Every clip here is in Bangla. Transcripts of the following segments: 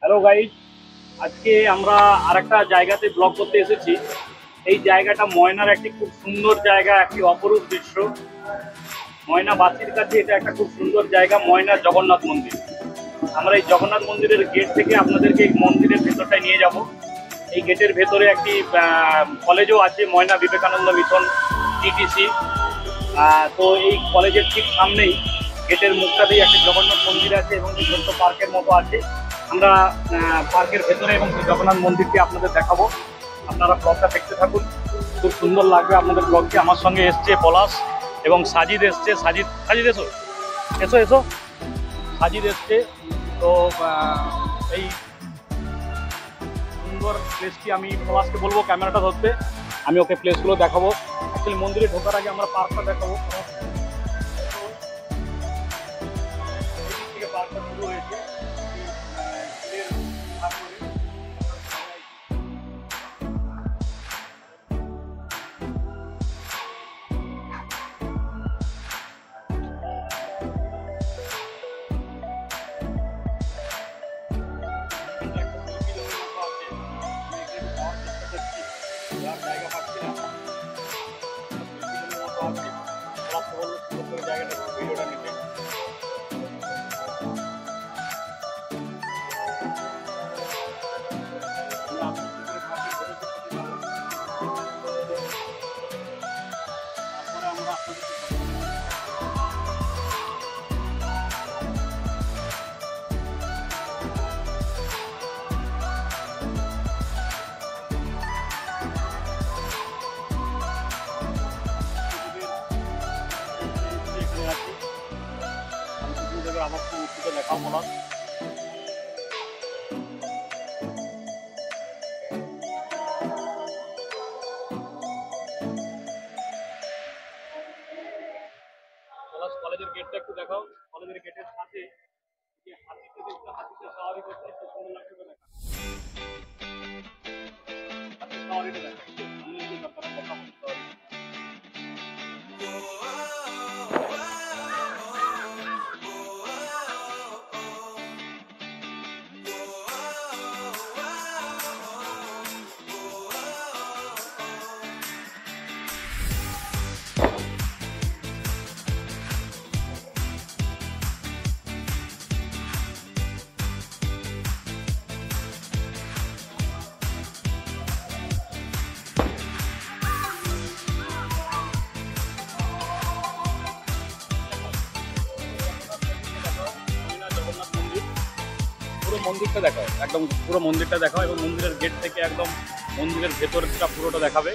হ্যালো গাইজ, আজকে আমরা আরেকটা জায়গাতে ব্লগ করতে এসেছি। এই জায়গাটা ময়নার একটি খুব সুন্দর জায়গা, একটি অপরূপ দৃশ্য। ময়নাবাসীর কাছে এটা একটা খুব সুন্দর জায়গা, ময়নার জগন্নাথ মন্দির। আমরা এই জগন্নাথ মন্দিরের গেট থেকে আপনাদেরকে এই মন্দিরের ভেতরটায় নিয়ে যাব। এই গেটের ভেতরে একটি কলেজও আছে, ময়না বিবেকানন্দ মিশন টিটিসি। তো এই কলেজের ঠিক সামনেই গেটের মুখটাতেই একটা জগন্নাথ মন্দির আছে এবং ছোট্ট পার্কের মতো আছে। আমরা পার্কের ভেতরে এবং জগন্নাথ মন্দিরকে আপনাদের দেখাবো। আপনারা ব্লগটা দেখতে থাকুন, খুব সুন্দর লাগবে আপনাদের ব্লগটি। আমার সঙ্গে এসছে পলাশ এবং সাজিদ এসছে। সাজিদ এসো এসো এসো সাজিদ এসছে। তো এই সুন্দর প্লেসটি আমি পলাশকে বলবো ক্যামেরাটা ধরতে, আমি ওকে প্লেসগুলো দেখাবো। অ্যাকচুয়ালি মন্দিরে ঢোকার আগে আমরা পার্কটা দেখাবো। পার্কটা শুরু হয়েছে। জায়গা পাচ্ছি না, জায়গাটা ভিডিওটা নিতে। আমার উত্তরটা দেখাও বলা। কলেজের গেটটা একটু দেখাও। কলেজের গেটের সাথে যে হাতিতে দেখতে, হাতিতে সাওয়ারি করছে, খুব সুন্দর লাগছে। হাতির সাওয়ারিটা দেখা কথা বলতে হবে। পুরো মন্দিরটা দেখাও, একদম পুরো মন্দিরটা দেখাও এবং মন্দিরের গেট থেকে একদম মন্দিরের ভেতরটা পুরোটা দেখাবে।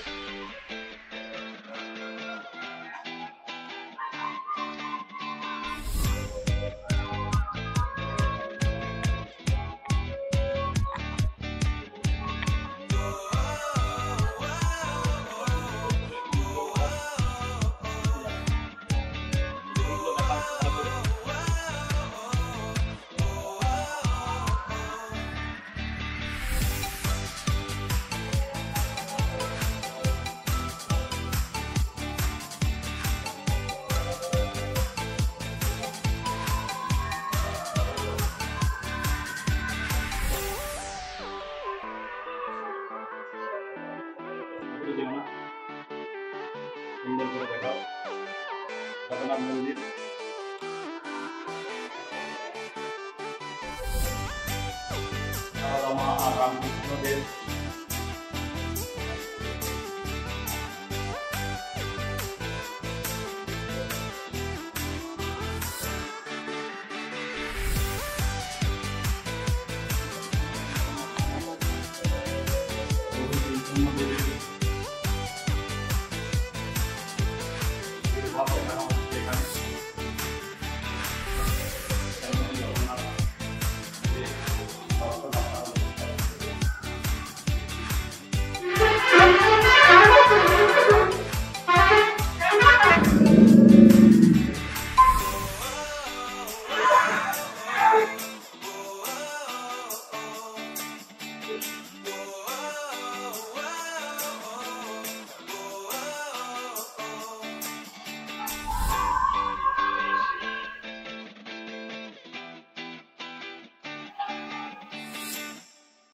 সুন্দর করে দেখাও জগন্নাথ মন্দির। রামকৃষ্ণদেব